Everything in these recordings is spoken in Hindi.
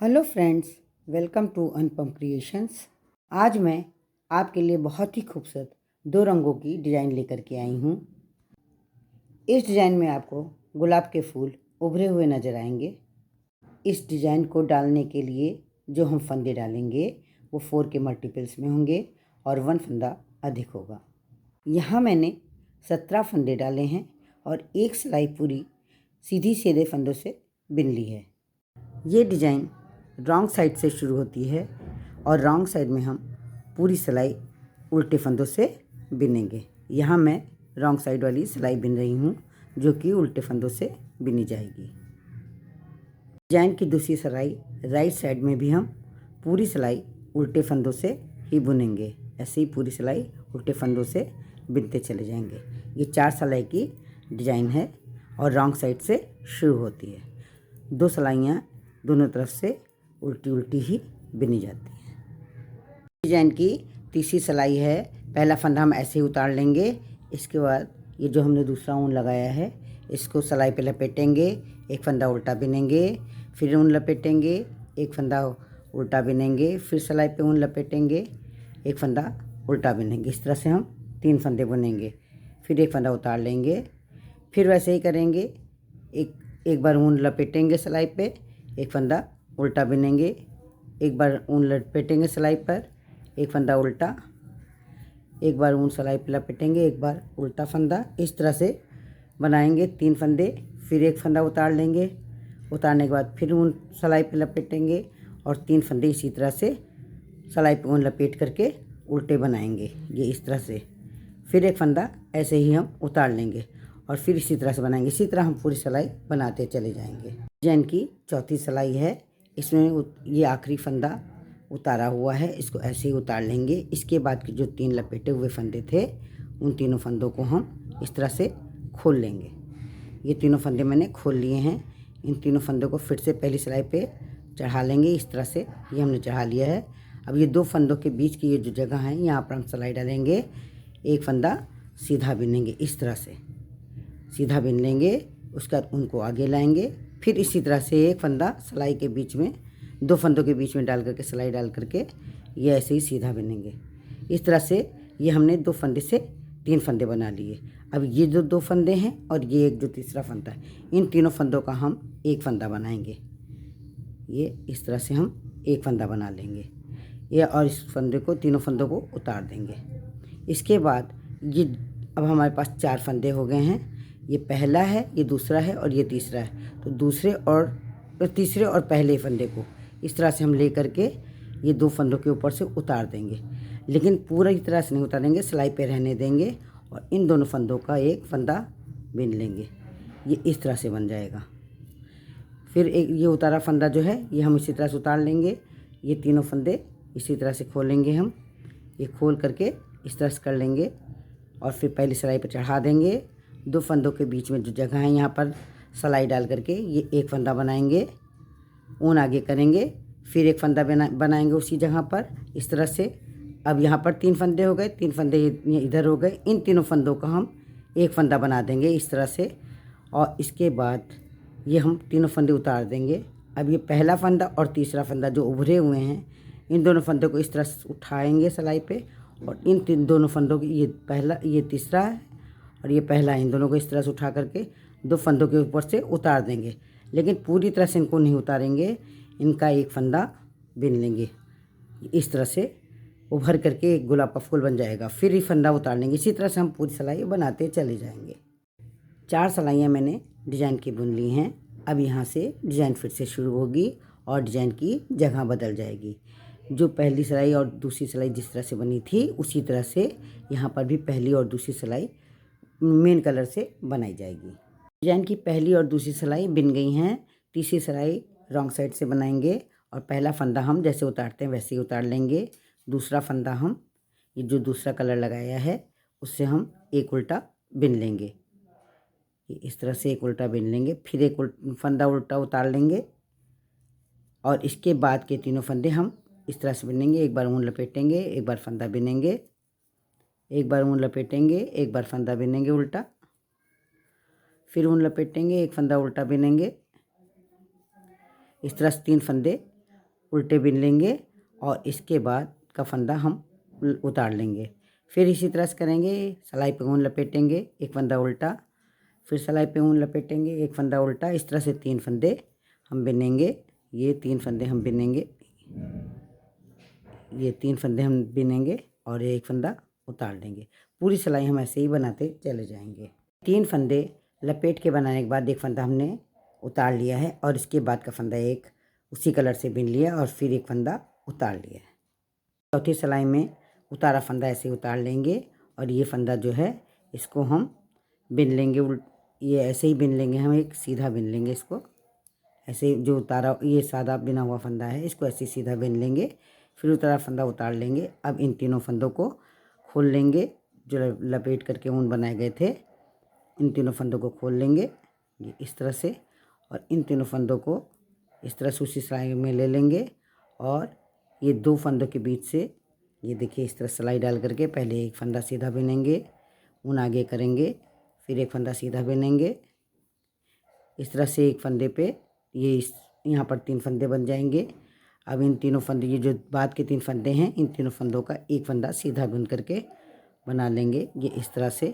Hello friends, welcome to Anupam creations. आज मैं आपके लिए बहुत ही खूबसूरत 2 रंगों की डिज़ाइन लेकर के आई हूँ। इस डिज़ाइन में आपको गुलाब के फूल उभरे हुए नज़र आएंगे। इस डिज़ाइन को डालने के लिए जो हम फंदे डालेंगे वो 4 के मल्टीपल्स में होंगे और 1 फंदा अधिक होगा। यहाँ मैंने 17 फंदे डाले हैं और एक सिलाई पूरी सीधी सीधे फंदों से बिन ली है। ये डिज़ाइन रॉन्ग साइड से शुरू होती है और रॉन्ग साइड में हम पूरी सिलाई उल्टे फंदों से बिनेंगे। यहाँ मैं रॉन्ग साइड वाली सिलाई बिन रही हूँ जो कि उल्टे फंदों से बिनी जाएगी। डिज़ाइन की दूसरी सिलाई राइट साइड में भी हम पूरी सिलाई उल्टे फंदों से ही बुनेंगे। ऐसे ही पूरी सिलाई उल्टे फंदों से बिनते चले जाएंगे। ये 4 सिलाई की डिज़ाइन है और रॉन्ग साइड से शुरू होती है। 2 सिलाइयाँ दोनों तरफ से उल्टी उल्टी ही बिनी जाती है। डिज़ाइन की तीसरी सिलाई है। पहला फंदा हम ऐसे ही उतार लेंगे। इसके बाद ये जो हमने दूसरा ऊन लगाया है इसको सिलाई पे लपेटेंगे, एक फंदा उल्टा बिनेंगे, फिर ऊन लपेटेंगे, एक फंदा उल्टा बिनेंगे, फिर सिलाई पे ऊन लपेटेंगे, एक फंदा उल्टा बिनेंगे। इस तरह से हम 3 फंदे बुनेंगे। फिर एक फंदा उतार लेंगे, फिर वैसे ही करेंगे। एक बार ऊन लपेटेंगे सिलाई पे, एक फंदा उल्टा बिनेंगे, एक बार ऊन लपेटेंगे सिलाई पर, एक फंदा उल्टा, एक बार ऊन सिलाई पर लपेटेंगे, एक बार उल्टा फंदा। इस तरह से बनाएंगे 3 फंदे। फिर एक फंदा उतार लेंगे, उतारने के बाद फिर ऊन सिलाई पर लपेटेंगे और 3 फंदे इसी तरह से सिलाई पर ऊन लपेट करके उल्टे बनाएंगे। ये इस तरह से फिर एक फंदा ऐसे ही हम उतार लेंगे और फिर इसी तरह से बनाएंगे। इसी तरह हम पूरी सिलाई बनाते चले जाएंगे। डिज़ाइन की चौथी सिलाई है। इसमें ये आखिरी फंदा उतारा हुआ है, इसको ऐसे ही उतार लेंगे। इसके बाद के जो 3 लपेटे हुए फंदे थे उन तीनों फंदों को हम इस तरह से खोल लेंगे। ये तीनों फंदे मैंने खोल लिए हैं। इन तीनों फंदों को फिर से पहली सिलाई पे चढ़ा लेंगे। इस तरह से ये हमने चढ़ा लिया है। अब ये 2 फंदों के बीच की ये जो जगह है यहाँ पर हम सिलाई डालेंगे, एक फंदा सीधा बिनेंगे। इस तरह से सीधा बिन लेंगे, उसके बाद उनको आगे लाएंगे। फिर इसी तरह से एक फंदा सिलाई के बीच में 2 फंदों के बीच में डाल करके सिलाई डाल करके ये ऐसे ही सीधा बिनेंगे। इस तरह से ये हमने 2 फंदे से 3 फंदे बना लिए। अब ये जो 2 फंदे हैं और ये एक जो तीसरा फंदा है, इन तीनों फंदों का हम एक फंदा बनाएंगे। ये इस तरह से हम एक फंदा बना लेंगे ये, और इस फंदे को तीनों फंदों को उतार देंगे। इसके बाद ये अब हमारे पास 4 फंदे हो गए हैं। ये पहला है, ये दूसरा है और ये तीसरा है। तो तीसरे और पहले फंदे को इस तरह से हम ले करके ये 2 फंदों के ऊपर से उतार देंगे, लेकिन पूरी तरह से नहीं उतारेंगे, सिलाई पे रहने देंगे और इन दोनों फंदों का एक फंदा बिन लेंगे। ये इस तरह से बन जाएगा। फिर एक ये उतारा फंदा जो है ये हम इसी तरह से उतार लेंगे। ये तीनों फंदे इसी तरह से खोलेंगे हम, ये खोल करके इस तरह से कर लेंगे और फिर पहली सिलाई पर चढ़ा देंगे। 2 फंदों के बीच में जो जगह है यहाँ पर सिलाई डाल करके ये एक फंदा बनाएंगे, ऊन आगे करेंगे, फिर एक फंदा बनाएंगे उसी जगह पर इस तरह से। अब यहाँ पर 3 फंदे हो गए, 3 फंदे इधर हो गए। इन तीनों फंदों का हम एक फंदा बना देंगे इस तरह से और इसके बाद ये हम तीनों फंदे उतार देंगे। अब ये पहला फंदा और तीसरा फंदा जो उभरे हुए हैं इन दोनों फंदों को इस तरह से उठाएंगे सिलाई पे और इन दोनों फंदों की ये पहला, ये तीसरा है और ये पहला, इन दोनों को इस तरह से उठा करके 2 फंदों के ऊपर से उतार देंगे, लेकिन पूरी तरह से इनको नहीं उतारेंगे। इनका एक फंदा बिन लेंगे। इस तरह से उभर करके एक गुलाब का फूल बन जाएगा। फिर ही फंदा उतार लेंगे। इसी तरह से हम पूरी सिलाई बनाते चले जाएंगे। 4 सिलाइयाँ मैंने डिज़ाइन की बुन ली हैं। अब यहाँ से डिज़ाइन फिर से शुरू होगी और डिज़ाइन की जगह बदल जाएगी। जो पहली सिलाई और दूसरी सिलाई जिस तरह से बनी थी उसी तरह से यहाँ पर भी पहली और दूसरी सिलाई मेन कलर से बनाई जाएगी। डिज़ाइन की पहली और दूसरी सिलाई बिन गई हैं। तीसरी सिलाई रॉन्ग साइड से बनाएंगे और पहला फंदा हम जैसे उतारते हैं वैसे ही उतार लेंगे। दूसरा फंदा हम ये जो दूसरा कलर लगाया है उससे हम एक उल्टा बिन लेंगे। इस तरह से एक उल्टा बिन लेंगे, फिर एक फंदा उल्टा उतार लेंगे और इसके बाद के तीनों फंदे हम इस तरह से बिनेंगे। एक बार ऊन लपेटेंगे, एक बार फंदा बिनेंगे, एक बार ऊन लपेटेंगे, एक बार फंदा बिनेंगे उल्टा, फिर ऊन लपेटेंगे, एक फंदा उल्टा बिनेंगे। इस तरह से 3 फंदे उल्टे बिन लेंगे और इसके बाद का फंदा हम उतार लेंगे। फिर इसी तरह से करेंगे, सिलाई पे ऊन लपेटेंगे, एक फंदा उल्टा, फिर सिलाई पे ऊन लपेटेंगे, एक फंदा उल्टा। इस तरह से 3 फंदे हम बिनेंगे। ये 3 फंदे हम बिनेंगे, ये 3 फंदे हम बिनेंगे और एक फंदा उतार लेंगे। पूरी सिलाई हम ऐसे ही बनाते चले जाएंगे। 3 फंदे लपेट के बनाने के बाद एक फंदा हमने उतार लिया है और इसके बाद का फंदा एक उसी कलर से बिन लिया और फिर एक फंदा उतार लिया है। चौथी सिलाई में उतारा फंदा ऐसे उतार लेंगे और ये फंदा जो है इसको हम बिन लेंगे। ये ऐसे ही बिन लेंगे, हम एक सीधा बिन लेंगे इसको ऐसे। जो उतारा ये सादा बिना हुआ फंदा है इसको ऐसे सीधा बिन लेंगे, फिर उतारा फंदा उतार लेंगे। अब इन तीनों फंदों को खोल लेंगे, जो लपेट करके ऊन बनाए गए थे इन तीनों फंदों को खोल लेंगे ये इस तरह से, और इन तीनों फंदों को इस तरह से उसी सिलाई में ले लेंगे और ये 2 फंदों के बीच से ये देखिए इस तरह सिलाई डाल करके पहले एक फंदा सीधा बिनेंगे, ऊन आगे करेंगे, फिर एक फंदा सीधा बिनेंगे। इस तरह से एक फंदे पे ये यहाँ पर 3 फंदे बन जाएंगे। अब इन तीनों फंदे, ये जो बाद के 3 फंदे हैं, इन तीनों फंदों का एक फंदा सीधा बुन करके बना लेंगे। ये इस तरह से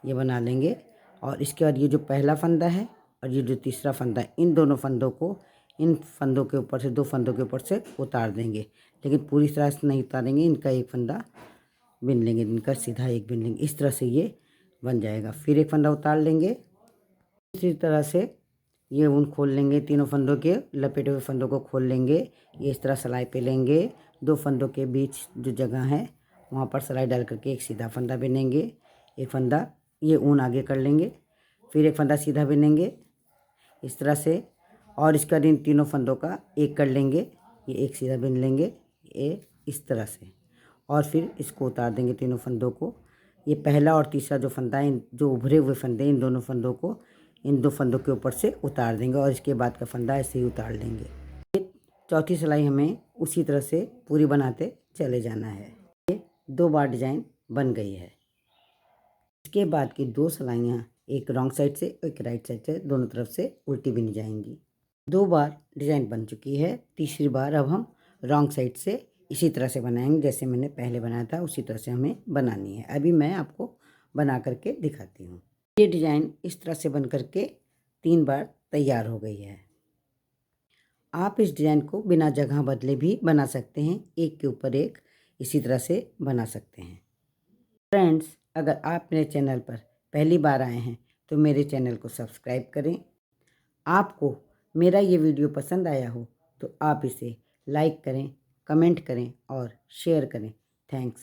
ये बना लेंगे और इसके बाद ये जो पहला फंदा है और ये जो तीसरा फंदा है, इन दोनों फंदों को इन फंदों के ऊपर से 2 फंदों के ऊपर से उतार देंगे, लेकिन पूरी तरह से नहीं उतारेंगे। इनका एक फंदा बिन लेंगे, इनका सीधा एक बिन लेंगे। इस तरह से ये बन जाएगा। फिर एक फंदा उतार लेंगे। इसी तरह से ये ऊन खोल लेंगे, तीनों फंदों के लपेटे हुए फंदों को खोल लेंगे। ये इस तरह सिलाई पे लेंगे, 2 फंदों के बीच जो जगह है वहाँ पर सिलाई डाल करके एक सीधा फंदा बिनेंगे, एक फंदा ये ऊन आगे कर लेंगे, फिर एक फंदा सीधा बिनेंगे इस तरह से, और इसका इन तीनों फंदों का एक कर लेंगे, ये एक सीधा बिन लेंगे ये इस तरह से, और फिर इसको उतार देंगे तीनों फंदों को। ये पहला और तीसरा जो फंदा है, जो उभरे हुए फंदे, इन दोनों फंदों को इन 2 फंदों के ऊपर से उतार देंगे और इसके बाद का फंदा ऐसे ही उतार लेंगे। चौथी सिलाई हमें उसी तरह से पूरी बनाते चले जाना है। ये 2 बार डिजाइन बन गई है। इसके बाद की 2 सिलाइयाँ एक रॉन्ग साइड से एक राइट साइड से दोनों तरफ से उल्टी बिनी जाएंगी। 2 बार डिजाइन बन चुकी है, तीसरी बार अब हम रॉन्ग साइड से इसी तरह से बनाएंगे, जैसे मैंने पहले बनाया था उसी तरह से हमें बनानी है। अभी मैं आपको बना करके दिखाती हूँ। ये डिजाइन इस तरह से बन करके 3 बार तैयार हो गई है। आप इस डिजाइन को बिना जगह बदले भी बना सकते हैं, एक के ऊपर एक इसी तरह से बना सकते हैं। फ्रेंड्स, अगर आप मेरे चैनल पर पहली बार आए हैं तो मेरे चैनल को सब्सक्राइब करें। आपको मेरा ये वीडियो पसंद आया हो तो आप इसे लाइक करें, कमेंट करें और शेयर करें। थैंक्स।